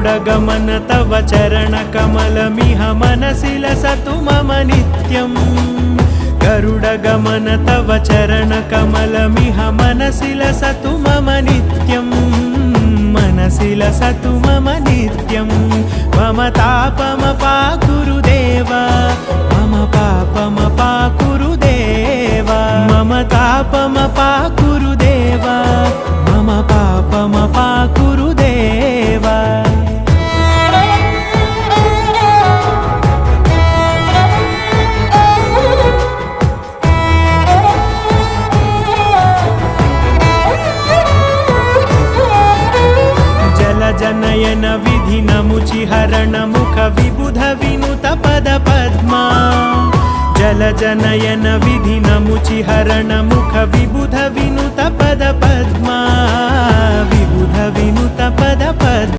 गरुडगमन तव चरणकमलमिह मनसि लसतु मम नित्यम् गरुडगमन तव चरणकमलमिह मनसि लसतु मम नित्यम् मनसि लसतु मम नित्यम् मम तापमपाकुरु देव मम पापमपाकुरु देव मम तापमपाकुरु देव मम पापमपाकुरु देव जनयन विधि नमुचिहरण मुख विबुध विनुत पद पद्मा जल जनयन विधि नमुचिहरण मुख विबुध विनुत पद पद्मा विबुध विनुत पद पद्मा।